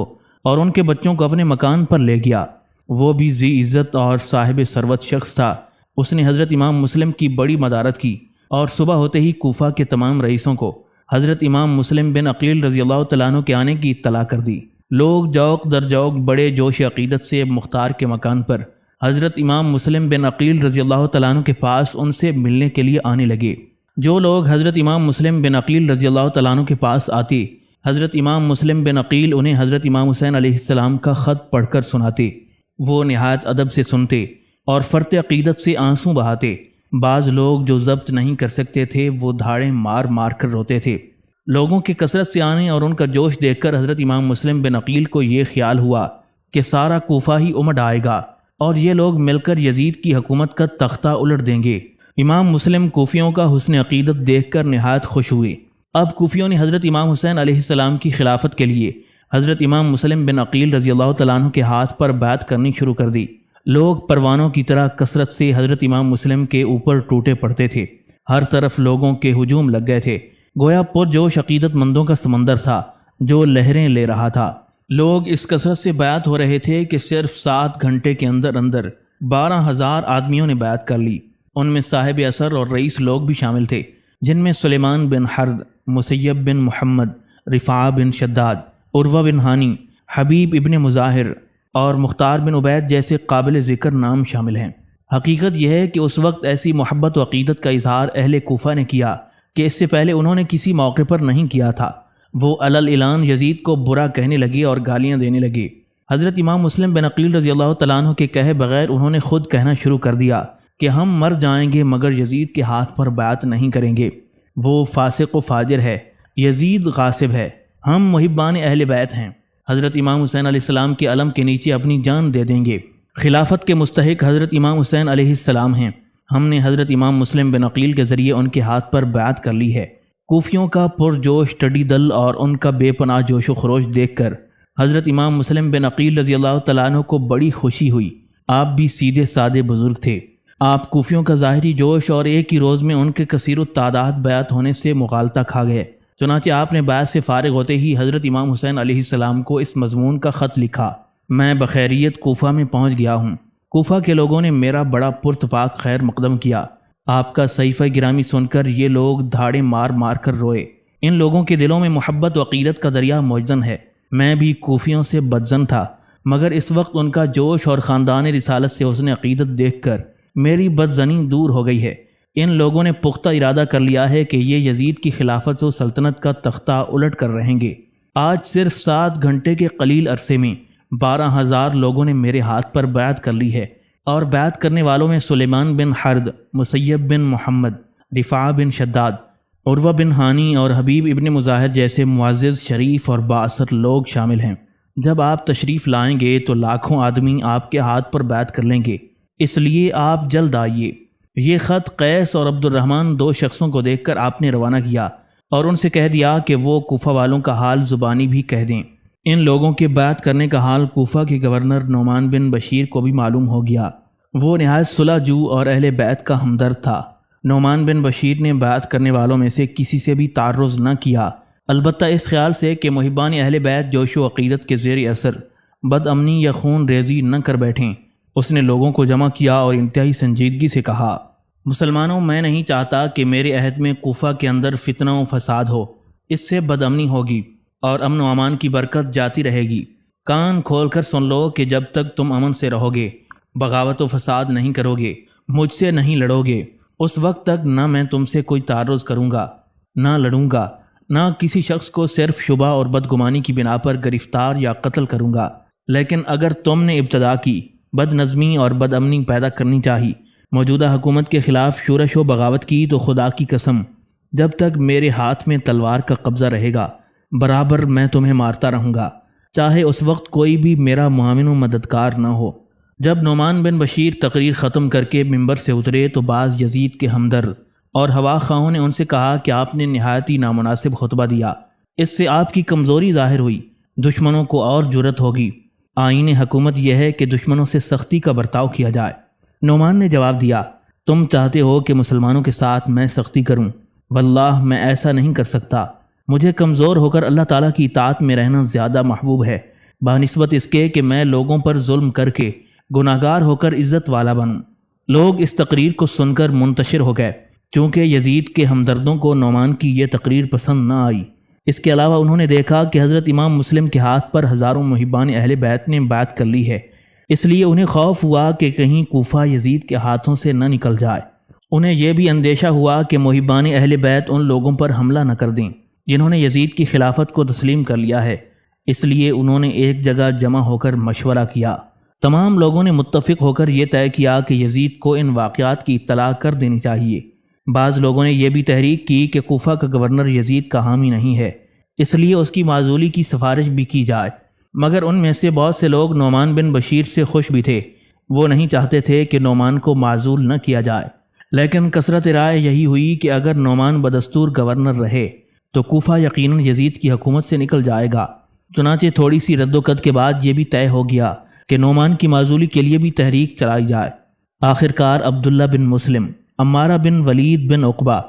اور ان کے بچوں کو اپنے مکان پر لے گیا۔ وہ بھی ذی عزت اور صاحب ثروت شخص تھا۔ اس نے حضرت امام مسلم کی بڑی مدارت کی اور صبح ہوتے ہی کوفہ کے تمام رئیسوں کو حضرت امام مسلم بن عقیل رضی اللہ تعالیٰ عنہ کے آنے کی اطلاع کر دی۔ لوگ جوق در جوق بڑے جوش عقیدت سے مختار کے مکان پر حضرت امام مسلم بن عقیل رضی اللہ تعالیٰ عنہ کے پاس ان سے ملنے کے لیے آنے لگے۔ جو لوگ حضرت امام مسلم بن عقیل رضی اللہ تعالیٰ عنہ کے پاس آتے، حضرت امام مسلم بن عقیل انہیں حضرت امام حسین علیہ السلام کا خط پڑھ کر سناتے۔ وہ نہایت ادب سے سنتے اور فرط عقیدت سے آنسو بہاتے۔ بعض لوگ جو ضبط نہیں کر سکتے تھے وہ دھاڑیں مار مار کر روتے تھے۔ لوگوں کے کثرت سے آنے اور ان کا جوش دیکھ کر حضرت امام مسلم بن عقیل کو یہ خیال ہوا کہ سارا کوفہ ہی امڈ آئے گا اور یہ لوگ مل کر یزید کی حکومت کا تختہ الٹ دیں گے۔ امام مسلم کوفیوں کا حسن عقیدت دیکھ کر نہایت خوش ہوئے۔ اب کوفیوں نے حضرت امام حسین علیہ السلام کی خلافت کے لیے حضرت امام مسلم بن عقیل رضی اللہ تعالیٰ عنہ کے ہاتھ پر بیعت کرنی شروع کر دی۔ لوگ پروانوں کی طرح کثرت سے حضرت امام مسلم کے اوپر ٹوٹے پڑتے تھے۔ ہر طرف لوگوں کے ہجوم لگ گئے تھے، گویا پرجوش عقیدت مندوں کا سمندر تھا جو لہریں لے رہا تھا۔ لوگ اس کثرت سے بیعت ہو رہے تھے کہ صرف 7 گھنٹے کے اندر 12,000 آدمیوں نے بیعت کر لی۔ ان میں صاحب اثر اور رئیس لوگ بھی شامل تھے، جن میں سلیمان بن حرد، مسیب بن محمد، رفاعہ بن شداد، عروہ بن ہانی، حبیب ابن مظاہر اور مختار بن عبید جیسے قابل ذکر نام شامل ہیں۔ حقیقت یہ ہے کہ اس وقت ایسی محبت و عقیدت کا اظہار اہل کوفہ نے کیا کہ اس سے پہلے انہوں نے کسی موقع پر نہیں کیا تھا۔ وہ علل اعلان یزید کو برا کہنے لگے اور گالیاں دینے لگے۔ حضرت امام مسلم بن عقیل رضی اللہ تعالیٰ عنہ کے کہے بغیر انہوں نے خود کہنا شروع کر دیا کہ ہم مر جائیں گے مگر یزید کے ہاتھ پر بیعت نہیں کریں گے۔ وہ فاسق و فاجر ہے، یزید غاصب ہے، ہم محبان اہل بیت ہیں، حضرت امام حسین علیہ السلام کے علم کے نیچے اپنی جان دے دیں گے۔ خلافت کے مستحق حضرت امام حسین علیہ السلام ہیں، ہم نے حضرت امام مسلم بن عقیل کے ذریعے ان کے ہاتھ پر بیعت کر لی ہے۔ کوفیوں کا پرجوش ٹڈی دل اور ان کا بے پناہ جوش و خروش دیکھ کر حضرت امام مسلم بن عقیل رضی اللہ تعالیٰ عنہ کو بڑی خوشی ہوئی۔ آپ بھی سیدھے سادے بزرگ تھے، آپ کوفیوں کا ظاہری جوش اور ایک ہی روز میں ان کے کثیر التعداد بیعت ہونے سے مغالطہ کھا گئے۔ چنانچہ آپ نے بیعت سے فارغ ہوتے ہی حضرت امام حسین علیہ السلام کو اس مضمون کا خط لکھا: میں بخیریت کوفہ میں پہنچ گیا ہوں۔ کوفہ کے لوگوں نے میرا بڑا پرتپاک خیر مقدم کیا۔ آپ کا صحیفہ گرامی سن کر یہ لوگ دھاڑے مار مار کر روئے۔ ان لوگوں کے دلوں میں محبت و عقیدت کا دریا موجزن ہے۔ میں بھی کوفیوں سے بدزن تھا، مگر اس وقت ان کا جوش اور خاندان رسالت سے حسن عقیدت دیکھ کر میری بدزنی دور ہو گئی ہے۔ ان لوگوں نے پختہ ارادہ کر لیا ہے کہ یہ یزید کی خلافت و سلطنت کا تختہ الٹ کر رہیں گے۔ آج صرف 7 گھنٹے کے قلیل عرصے میں 12,000 لوگوں نے میرے ہاتھ پر بیعت کر لی ہے، اور بیعت کرنے والوں میں سلیمان بن حرد، مسیب بن محمد، رفاعہ بن شداد، عروہ بن ہانی اور حبیب ابن مظاہر جیسے معزز، شریف اور بااثر لوگ شامل ہیں۔ جب آپ تشریف لائیں گے تو لاکھوں آدمی آپ کے ہاتھ پر بیعت کر لیں گے، اس لیے آپ جلد آئیے۔ یہ خط قیس اور عبد الرحمن 2 شخصوں کو دیکھ کر آپ نے روانہ کیا اور ان سے کہہ دیا کہ وہ کوفہ والوں کا حال زبانی بھی کہہ دیں۔ ان لوگوں کے بیعت کرنے کا حال کوفہ کے گورنر نعمان بن بشیر کو بھی معلوم ہو گیا۔ وہ نہایت صلح جو اور اہل بیت کا ہمدرد تھا۔ نعمان بن بشیر نے بیعت کرنے والوں میں سے کسی سے بھی تعرض نہ کیا، البتہ اس خیال سے کہ محبان اہل بیت جوش و عقیدت کے زیر اثر بد امنی یا خون ریزی نہ کر بیٹھیں۔ اس نے لوگوں کو جمع کیا اور انتہائی سنجیدگی سے کہا: مسلمانوں، میں نہیں چاہتا کہ میرے عہد میں کوفہ کے اندر فتنہ و فساد ہو، اس سے بد امنی ہوگی اور امن و امان کی برکت جاتی رہے گی۔ کان کھول کر سن لو کہ جب تک تم امن سے رہو گے، بغاوت و فساد نہیں کرو گے، مجھ سے نہیں لڑو گے، اس وقت تک نہ میں تم سے کوئی تعرض کروں گا، نہ لڑوں گا، نہ کسی شخص کو صرف شبہ اور بدگمانی کی بنا پر گرفتار یا قتل کروں گا۔ لیکن اگر تم نے ابتدا کی، بد نظمی اور بد امنی پیدا کرنی چاہی، موجودہ حکومت کے خلاف شورش و بغاوت کی، تو خدا کی قسم جب تک میرے ہاتھ میں تلوار کا قبضہ رہے گا برابر میں تمہیں مارتا رہوں گا، چاہے اس وقت کوئی بھی میرا معاون و مددگار نہ ہو۔ جب نعمان بن بشیر تقریر ختم کر کے ممبر سے اترے تو بعض یزید کے ہمدرد اور ہوا خواہوں نے ان سے کہا کہ آپ نے نہایت ہی نامناسب خطبہ دیا، اس سے آپ کی کمزوری ظاہر ہوئی، دشمنوں کو اور جرأت ہوگی۔ آئین حکومت یہ ہے کہ دشمنوں سے سختی کا برتاؤ کیا جائے۔ نعمان نے جواب دیا: تم چاہتے ہو کہ مسلمانوں کے ساتھ میں سختی کروں، واللہ میں ایسا نہیں کر سکتا۔ مجھے کمزور ہو کر اللہ تعالیٰ کی اطاعت میں رہنا زیادہ محبوب ہے بنسبت اس کے کہ میں لوگوں پر ظلم کر کے گناہگار ہو کر عزت والا بنوں۔ لوگ اس تقریر کو سن کر منتشر ہو گئے، چونکہ یزید کے ہمدردوں کو نعمان کی یہ تقریر پسند نہ آئی۔ اس کے علاوہ انہوں نے دیکھا کہ حضرت امام مسلم کے ہاتھ پر ہزاروں محبان اہل بیت نے بیعت کر لی ہے، اس لیے انہیں خوف ہوا کہ کہیں کوفہ یزید کے ہاتھوں سے نہ نکل جائے۔ انہیں یہ بھی اندیشہ ہوا کہ محبان اہل بیت ان لوگوں پر حملہ نہ کر دیں جنہوں نے یزید کی خلافت کو تسلیم کر لیا ہے، اس لیے انہوں نے ایک جگہ جمع ہو کر مشورہ کیا۔ تمام لوگوں نے متفق ہو کر یہ طے کیا کہ یزید کو ان واقعات کی اطلاع کر دینی چاہیے۔ بعض لوگوں نے یہ بھی تحریک کی کہ کوفہ کا گورنر یزید کا حامی نہیں ہے، اس لیے اس کی معزولی کی سفارش بھی کی جائے، مگر ان میں سے بہت سے لوگ نعمان بن بشیر سے خوش بھی تھے۔ وہ نہیں چاہتے تھے کہ نعمان کو معزول نہ کیا جائے، لیکن کثرت رائے یہی ہوئی کہ اگر نعمان بدستور گورنر رہے تو کوفہ یقیناً یزید کی حکومت سے نکل جائے گا۔ چنانچہ تھوڑی سی رد و قد کے بعد یہ بھی طے ہو گیا کہ نعمان کی معزولی کے لیے بھی تحریک چلائی جائے۔ آخرکار عبداللہ بن مسلم، عمارہ بن ولید بن عقبہ،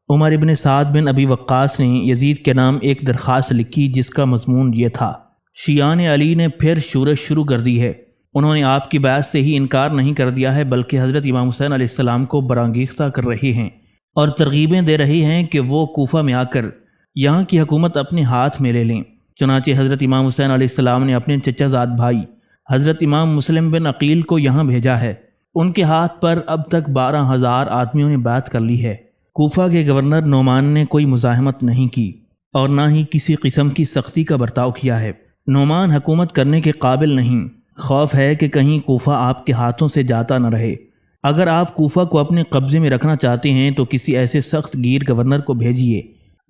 عمر بن سعد بن ابی وقاص نے یزید کے نام ایک درخواست لکھی جس کا مضمون یہ تھا: شیعان علی نے پھر شورش شروع کر دی ہے۔ انہوں نے آپ کی بیعت سے ہی انکار نہیں کر دیا ہے بلکہ حضرت امام حسین علیہ السلام کو برانگیختہ کر رہے ہیں اور ترغیبیں دے رہے ہیں کہ وہ کوفہ میں آ کر یہاں کی حکومت اپنے ہاتھ میں لے لیں۔ چنانچہ حضرت امام حسین علیہ السلام نے اپنے چچا زاد بھائی حضرت امام مسلم بن عقیل کو یہاں بھیجا ہے۔ ان کے ہاتھ پر اب تک 12,000 آدمیوں نے بیعت کر لی ہے۔ کوفہ کے گورنر نعمان نے کوئی مزاحمت نہیں کی اور نہ ہی کسی قسم کی سختی کا برتاؤ کیا ہے۔ نعمان حکومت کرنے کے قابل نہیں، خوف ہے کہ کہیں کوفہ آپ کے ہاتھوں سے جاتا نہ رہے۔ اگر آپ کوفہ کو اپنے قبضے میں رکھنا چاہتے ہیں تو کسی ایسے سخت گیر گورنر کو بھیجیے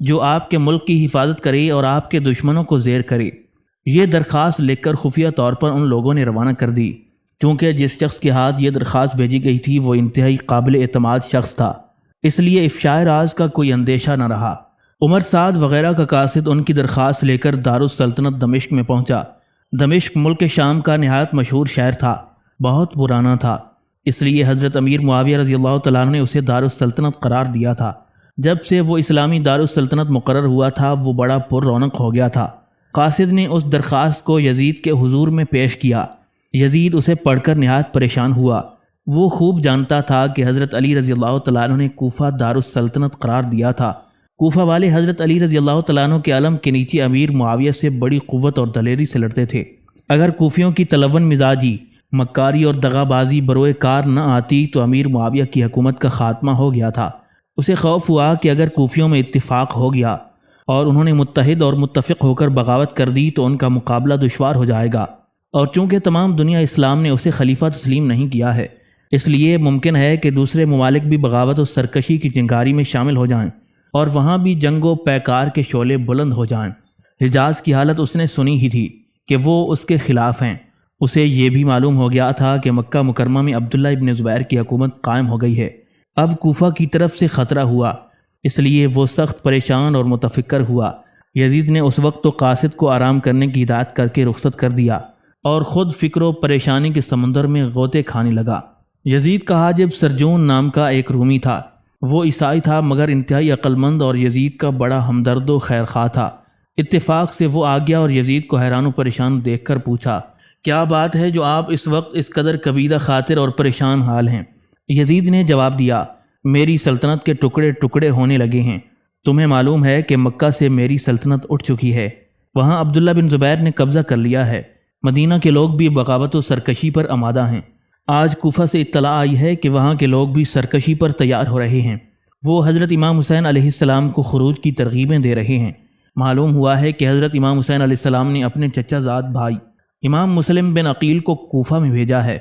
جو آپ کے ملک کی حفاظت کرے اور آپ کے دشمنوں کو زیر کرے۔ یہ درخواست لکھ کر خفیہ طور پر ان لوگوں نے روانہ کر دی۔ چونکہ جس شخص کے ہاتھ یہ درخواست بھیجی گئی تھی وہ انتہائی قابل اعتماد شخص تھا، اس لیے افشائے راز کا کوئی اندیشہ نہ رہا۔ عمر سعد وغیرہ کا قاصد ان کی درخواست لے کر دارالسلطنت دمشق میں پہنچا۔ دمشق ملک شام کا نہایت مشہور شہر تھا، بہت پرانا تھا، اس لیے حضرت امیر معاویہ رضی اللہ تعالیٰ عنہ نے اسے دارالسلطنت قرار دیا تھا۔ جب سے وہ اسلامی دارالسلطنت مقرر ہوا تھا وہ بڑا پر رونق ہو گیا تھا۔ قاصد نے اس درخواست کو یزید کے حضور میں پیش کیا۔ یزید اسے پڑھ کر نہایت پریشان ہوا۔ وہ خوب جانتا تھا کہ حضرت علی رضی اللہ تعالیٰ عنہ نے کوفہ دارالسلطنت قرار دیا تھا۔ کوفہ والے حضرت علی رضی اللہ تعالیٰ عنہ کے علم کے نیچے امیر معاویہ سے بڑی قوت اور دلیری سے لڑتے تھے۔ اگر کوفیوں کی تلون مزاجی، مکاری اور دغا بازی بروئے کار نہ آتی تو امیر معاویہ کی حکومت کا خاتمہ ہو گیا تھا۔ اسے خوف ہوا کہ اگر کوفیوں میں اتفاق ہو گیا اور انہوں نے متحد اور متفق ہو کر بغاوت کر دی تو ان کا مقابلہ دشوار ہو جائے گا، اور چونکہ تمام دنیا اسلام نے اسے خلیفہ تسلیم نہیں کیا ہے اس لیے ممکن ہے کہ دوسرے ممالک بھی بغاوت و سرکشی کی چنگاری میں شامل ہو جائیں اور وہاں بھی جنگ و پیکار کے شعلے بلند ہو جائیں۔ حجاز کی حالت اس نے سنی ہی تھی کہ وہ اس کے خلاف ہیں۔ اسے یہ بھی معلوم ہو گیا تھا کہ مکہ مکرمہ میں عبداللہ ابن زبیر کی حکومت قائم ہو گئی ہے۔ اب کوفہ کی طرف سے خطرہ ہوا، اس لیے وہ سخت پریشان اور متفکر ہوا۔ یزید نے اس وقت تو قاصد کو آرام کرنے کی ہدایت کر کے رخصت کر دیا اور خود فکر و پریشانی کے سمندر میں غوطے کھانے لگا۔ یزید کا حاجب سرجون نام کا ایک رومی تھا۔ وہ عیسائی تھا مگر انتہائی عقل مند اور یزید کا بڑا ہمدرد و خیرخواہ تھا۔ اتفاق سے وہ آ گیا اور یزید کو حیران و پریشان دیکھ کر پوچھا، کیا بات ہے جو آپ اس وقت اس قدر کبیدہ خاطر اور پریشان حال ہیں؟ یزید نے جواب دیا، میری سلطنت کے ٹکڑے ٹکڑے ہونے لگے ہیں۔ تمہیں معلوم ہے کہ مکہ سے میری سلطنت اٹھ چکی ہے، وہاں عبداللہ بن زبیر نے قبضہ کر لیا ہے۔ مدینہ کے لوگ بھی بغاوت و سرکشی پر آمادہ ہیں۔ آج کوفہ سے اطلاع آئی ہے کہ وہاں کے لوگ بھی سرکشی پر تیار ہو رہے ہیں۔ وہ حضرت امام حسین علیہ السلام کو خروج کی ترغیبیں دے رہے ہیں۔ معلوم ہوا ہے کہ حضرت امام حسین علیہ السلام نے اپنے چچا زاد بھائی امام مسلم بن عقیل کو کوفہ میں بھیجا ہے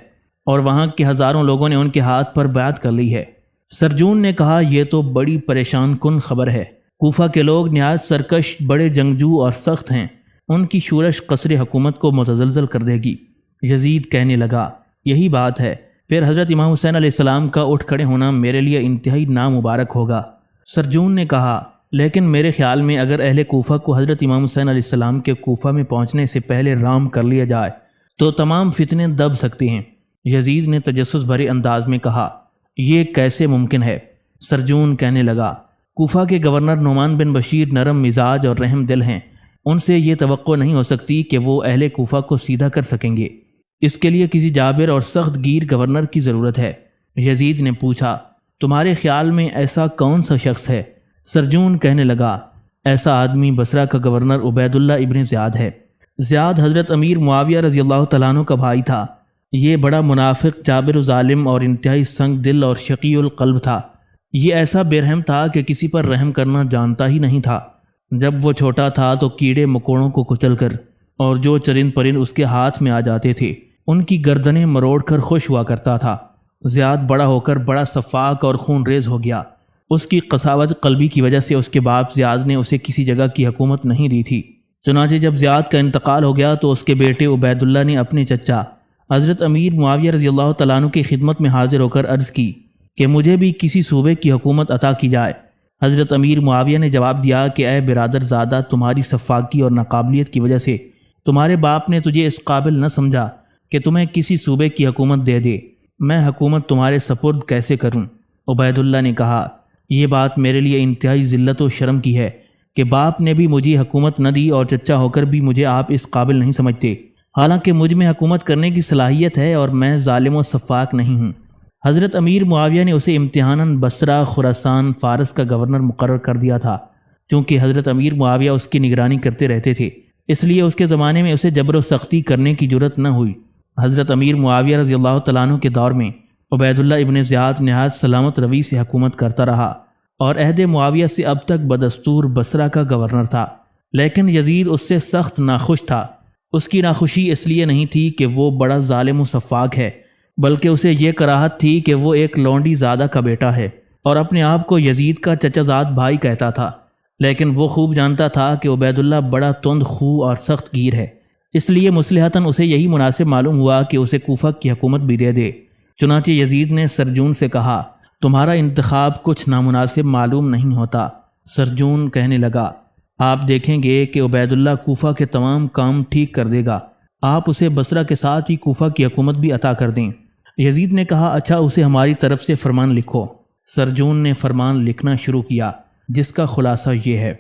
اور وہاں کے ہزاروں لوگوں نے ان کے ہاتھ پر بیعت کر لی ہے۔ سرجون نے کہا، یہ تو بڑی پریشان کن خبر ہے۔ کوفہ کے لوگ نہایت سرکش، بڑے جنگجو اور سخت ہیں، ان کی شورش قصر حکومت کو متزلزل کر دے گی۔ یزید کہنے لگا، یہی بات ہے، پھر حضرت امام حسین علیہ السلام کا اٹھ کھڑے ہونا میرے لیے انتہائی نامبارک ہوگا۔ سرجون نے کہا، لیکن میرے خیال میں اگر اہل کوفہ کو حضرت امام حسین علیہ السلام کے کوفہ میں پہنچنے سے پہلے رام کر لیا جائے تو تمام فتنے دب سکتے ہیں۔ یزید نے تجسس بھرے انداز میں کہا، یہ کیسے ممکن ہے؟ سرجون کہنے لگا، کوفہ کے گورنر نعمان بن بشیر نرم مزاج اور رحم دل ہیں، ان سے یہ توقع نہیں ہو سکتی کہ وہ اہل کوفہ کو سیدھا کر سکیں گے۔ اس کے لیے کسی جابر اور سخت گیر گورنر کی ضرورت ہے۔ یزید نے پوچھا، تمہارے خیال میں ایسا کون سا شخص ہے؟ سرجون کہنے لگا، ایسا آدمی بصرہ کا گورنر عبید اللہ ابن زیاد ہے۔ زیاد حضرت امیر معاویہ رضی اللہ تعالیٰ عنہ کا بھائی تھا۔ یہ بڑا منافق، جابر و ظالم اور انتہائی سنگ دل اور شقی القلب تھا۔ یہ ایسا بے رحم تھا کہ کسی پر رحم کرنا جانتا ہی نہیں تھا۔ جب وہ چھوٹا تھا تو کیڑے مکوڑوں کو کچل کر اور جو چرند پرند اس کے ہاتھ میں آ جاتے تھے ان کی گردنیں مروڑ کر خوش ہوا کرتا تھا۔ زیاد بڑا ہو کر بڑا سفاک اور خون ریز ہو گیا۔ اس کی قساوت قلبی کی وجہ سے اس کے باپ زیاد نے اسے کسی جگہ کی حکومت نہیں دی تھی۔ چنانچہ جب زیاد کا انتقال ہو گیا تو اس کے بیٹے عبید اللہ نے اپنے چچا حضرت امیر معاویہ رضی اللہ تعالیٰ عنہ کی خدمت میں حاضر ہو کر عرض کی کہ مجھے بھی کسی صوبے کی حکومت عطا کی جائے۔ حضرت امیر معاویہ نے جواب دیا کہ اے برادر زادہ، تمہاری سفاکی اور ناقابلیت کی وجہ سے تمہارے باپ نے تجھے اس قابل نہ سمجھا کہ تمہیں کسی صوبے کی حکومت دے دے، میں حکومت تمہارے سپرد کیسے کروں؟ عبید اللہ نے کہا یہ بات میرے لیے انتہائی ذلت و شرم کی ہے کہ باپ نے بھی مجھے حکومت نہ دی اور چچا ہو کر بھی مجھے آپ اس قابل نہیں سمجھتے، حالانکہ مجھ میں حکومت کرنے کی صلاحیت ہے اور میں ظالم و سفاک نہیں ہوں۔ حضرت امیر معاویہ نے اسے امتحاناً بصرہ، خراسان، فارس کا گورنر مقرر کر دیا تھا۔ چونکہ حضرت امیر معاویہ اس کی نگرانی کرتے رہتے تھے، اس لیے اس کے زمانے میں اسے جبر و سختی کرنے کی جرت نہ ہوئی۔ حضرت امیر معاویہ رضی اللہ تعالیٰ عنہ کے دور میں عبید اللہ ابن زیاد نہایت سلامت روی سے حکومت کرتا رہا اور عہد معاویہ سے اب تک بدستور بصرہ کا گورنر تھا، لیکن یزید اس سے سخت ناخوش تھا۔ اس کی ناخوشی اس لیے نہیں تھی کہ وہ بڑا ظالم و سفاک ہے، بلکہ اسے یہ کراہت تھی کہ وہ ایک لونڈی زادہ کا بیٹا ہے اور اپنے آپ کو یزید کا چچا زاد بھائی کہتا تھا، لیکن وہ خوب جانتا تھا کہ عبید اللہ بڑا تند خو اور سخت گیر ہے، اس لیے مصلحتاً اسے یہی مناسب معلوم ہوا کہ اسے کوفہ کی حکومت بھی دے دے۔ چنانچہ یزید نے سرجون سے کہا تمہارا انتخاب کچھ نامناسب معلوم نہیں ہوتا۔ سرجون کہنے لگا آپ دیکھیں گے کہ عبید اللہ کوفہ کے تمام کام ٹھیک کر دے گا، آپ اسے بصرہ کے ساتھ ہی کوفہ کی حکومت بھی عطا کر دیں۔ یزید نے کہا اچھا اسے ہماری طرف سے فرمان لکھو۔ سرجون نے فرمان لکھنا شروع کیا جس کا خلاصہ یہ ہے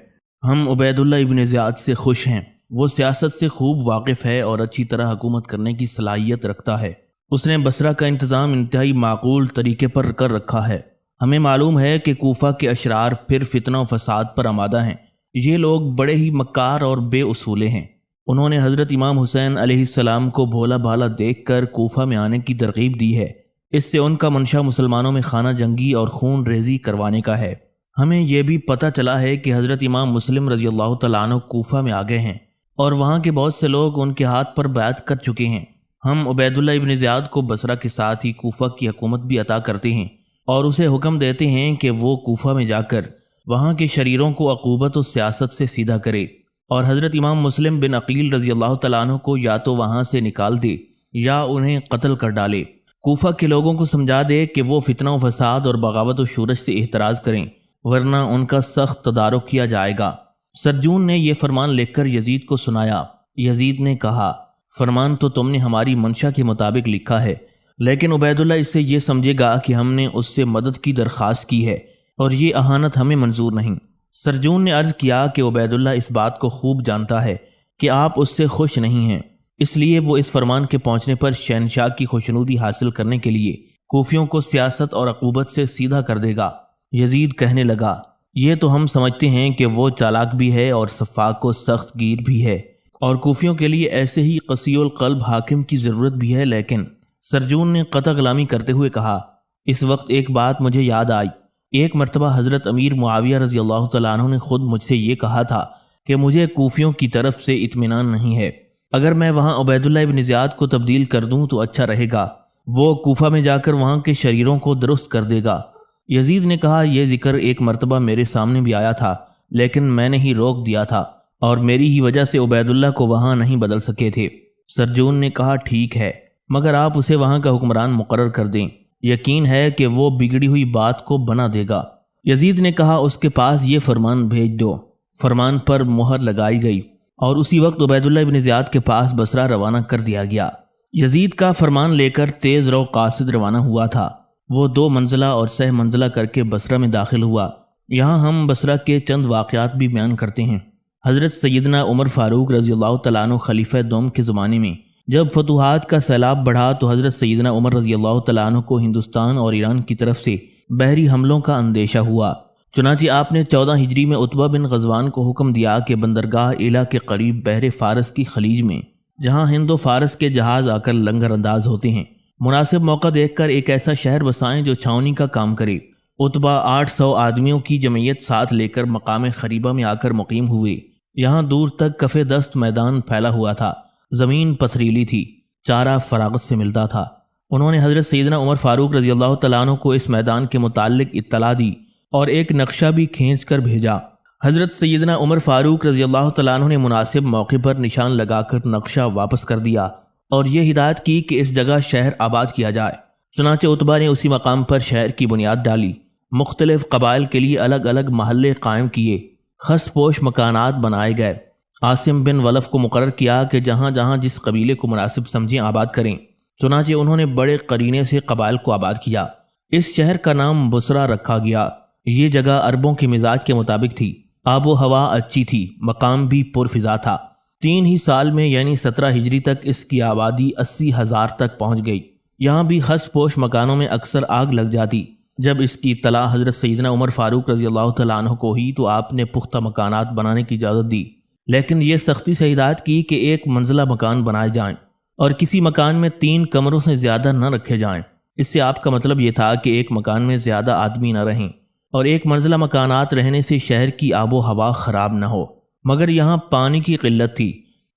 ہم عبید اللہ ابن زیاد سے خوش ہیں، وہ سیاست سے خوب واقف ہے اور اچھی طرح حکومت کرنے کی صلاحیت رکھتا ہے، اس نے بصرہ کا انتظام انتہائی معقول طریقے پر کر رکھا ہے۔ ہمیں معلوم ہے کہ کوفہ کے اشرار پھر فتنہ و فساد پر آمادہ ہیں، یہ لوگ بڑے ہی مکار اور بے اصولے ہیں۔ انہوں نے حضرت امام حسین علیہ السلام کو بھولا بھالا دیکھ کر کوفہ میں آنے کی ترغیب دی ہے، اس سے ان کا منشا مسلمانوں میں خانہ جنگی اور خون ریزی کروانے کا ہے۔ ہمیں یہ بھی پتہ چلا ہے کہ حضرت امام مسلم رضی اللہ تعالیٰ عنہ کوفہ میں آ گئے ہیں اور وہاں کے بہت سے لوگ ان کے ہاتھ پر بیعت کر چکے ہیں۔ ہم عبید اللہ ابن زیاد کو بصرہ کے ساتھ ہی کوفہ کی حکومت بھی عطا کرتے ہیں اور اسے حکم دیتے ہیں کہ وہ کوفہ میں جا کر وہاں کے شریروں کو عقوبت و سیاست سے سیدھا کرے اور حضرت امام مسلم بن عقیل رضی اللہ تعالیٰ عنہ کو یا تو وہاں سے نکال دے یا انہیں قتل کر ڈالے۔ کوفہ کے لوگوں کو سمجھا دے کہ وہ فتنہ و فساد اور بغاوت و شورش سے احتراز کریں ورنہ ان کا سخت تدارک کیا جائے گا۔ سرجون نے یہ فرمان لکھ کر یزید کو سنایا۔ یزید نے کہا فرمان تو تم نے ہماری منشا کے مطابق لکھا ہے، لیکن عبید اللہ اس سے یہ سمجھے گا کہ ہم نے اس سے مدد کی درخواست کی ہے اور یہ اہانت ہمیں منظور نہیں۔ سرجون نے عرض کیا کہ عبید اللہ اس بات کو خوب جانتا ہے کہ آپ اس سے خوش نہیں ہیں، اس لیے وہ اس فرمان کے پہنچنے پر شہنشاہ کی خوشنودی حاصل کرنے کے لیے کوفیوں کو سیاست اور عقوبت سے سیدھا کر دے گا۔ یزید کہنے لگا یہ تو ہم سمجھتے ہیں کہ وہ چالاک بھی ہے اور سفاک و سخت گیر بھی ہے اور کوفیوں کے لیے ایسے ہی قسی القلب حاکم کی ضرورت بھی ہے، لیکن سرجون نے قطع غلامی کرتے ہوئے کہا اس وقت ایک بات مجھے یاد آئی، ایک مرتبہ حضرت امیر معاویہ رضی اللہ تعالیٰ عنہ نے خود مجھ سے یہ کہا تھا کہ مجھے کوفیوں کی طرف سے اطمینان نہیں ہے، اگر میں وہاں عبید اللہ ابن زیاد کو تبدیل کر دوں تو اچھا رہے گا، وہ کوفہ میں جا کر وہاں کے شریروں کو درست کر دے گا۔ یزید نے کہا یہ ذکر ایک مرتبہ میرے سامنے بھی آیا تھا، لیکن میں نے ہی روک دیا تھا اور میری ہی وجہ سے عبید اللہ کو وہاں نہیں بدل سکے تھے۔ سرجون نے کہا ٹھیک ہے، مگر آپ اسے وہاں کا حکمران مقرر کر دیں، یقین ہے کہ وہ بگڑی ہوئی بات کو بنا دے گا۔ یزید نے کہا اس کے پاس یہ فرمان بھیج دو۔ فرمان پر مہر لگائی گئی اور اسی وقت عبید اللہ ابن زیاد کے پاس بصرہ روانہ کر دیا گیا۔ یزید کا فرمان لے کر تیز رو قاصد روانہ ہوا تھا، وہ 2 منزلہ اور 6 منزلہ کر کے بصرہ میں داخل ہوا۔ یہاں ہم بصرہ کے چند واقعات بھی بیان کرتے ہیں۔ حضرت سیدنا عمر فاروق رضی اللہ تعالیٰ عنہ خلیفہ دوم کے زمانے میں جب فتوحات کا سیلاب بڑھا تو حضرت سیدنا عمر رضی اللہ تعالیٰ عنہ کو ہندوستان اور ایران کی طرف سے بحری حملوں کا اندیشہ ہوا، چنانچہ آپ نے 14 ہجری میں عتبہ بن غزوان کو حکم دیا کہ بندرگاہ ایلا کے قریب بحر فارس کی خلیج میں جہاں ہند و فارس کے جہاز آ کر لنگر انداز ہوتے ہیں، مناسب موقع دیکھ کر ایک ایسا شہر بسائیں جو چھاؤنی کا کام کرے۔ عتبہ 800 آدمیوں کی جمعیت ساتھ لے کر مقام خریبہ میں آ کر مقیم ہوئے۔ یہاں دور تک کف دست میدان پھیلا ہوا تھا، زمین پتھریلی تھی، چارہ فراغت سے ملتا تھا۔ انہوں نے حضرت سیدنا عمر فاروق رضی اللہ تعالیٰ عنہ کو اس میدان کے متعلق اطلاع دی اور ایک نقشہ بھی کھینچ کر بھیجا۔ حضرت سیدنا عمر فاروق رضی اللہ تعالیٰ عنہ نے مناسب موقع پر نشان لگا کر نقشہ واپس کر دیا اور یہ ہدایت کی کہ اس جگہ شہر آباد کیا جائے۔ چنانچہ عتبہ نے اسی مقام پر شہر کی بنیاد ڈالی، مختلف قبائل کے لیے الگ الگ محلے قائم کیے، خس پوش مکانات بنائے گئے۔ عاصم بن ولف کو مقرر کیا کہ جہاں جہاں جس قبیلے کو مناسب سمجھیں آباد کریں۔ چنانچہ انہوں نے بڑے قرینے سے قبائل کو آباد کیا۔ اس شہر کا نام بصرہ رکھا گیا۔ یہ جگہ عربوں کے مزاج کے مطابق تھی، آب و ہوا اچھی تھی، مقام بھی پرفضا تھا۔ 3 ہی سال میں یعنی 17 ہجری تک اس کی آبادی 80,000 تک پہنچ گئی۔ یہاں بھی خس پوش مکانوں میں اکثر آگ لگ جاتی۔ جب اس کی اطلاع حضرت سیدنا عمر فاروق رضی اللہ تعالیٰ عنہ کو ہوئی تو آپ نے پختہ مکانات بنانے کی اجازت دی، لیکن یہ سختی سے ہدایت کی کہ 1 منزلہ مکان بنائے جائیں اور کسی مکان میں 3 کمروں سے زیادہ نہ رکھے جائیں۔ اس سے آپ کا مطلب یہ تھا کہ ایک مکان میں زیادہ آدمی نہ رہیں اور 1 منزلہ مکانات رہنے سے شہر کی آب و ہوا خراب نہ ہو۔ مگر یہاں پانی کی قلت تھی۔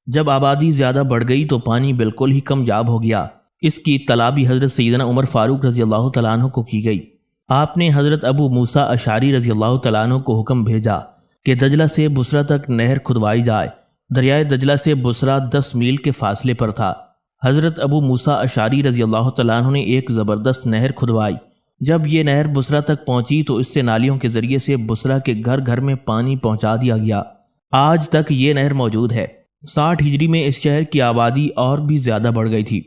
جب آبادی زیادہ بڑھ گئی تو پانی بالکل ہی کم جاب ہو گیا۔ اس کی اطلاع بھی حضرت سیدنا عمر فاروق رضی اللہ تعالیٰ عنہ کو کی گئی۔ آپ نے حضرت ابو موسیٰ اشعری رضی اللہ تعالیٰ عنہ کو حکم بھیجا کہ دجلہ سے بصرہ تک نہر کھدوائی جائے۔ دریائے دجلہ سے بصرہ 10 میل کے فاصلے پر تھا۔ حضرت ابو موسیٰ اشعری رضی اللہ تعالیٰ عنہ نے ایک زبردست نہر کھدوائی۔ جب یہ نہر بصرہ تک پہنچی تو اس سے نالیوں کے ذریعے سے بصرہ کے گھر گھر میں پانی پہنچا دیا گیا۔ آج تک یہ نہر موجود ہے۔ 60 ہجری میں اس شہر کی آبادی اور بھی زیادہ بڑھ گئی تھی۔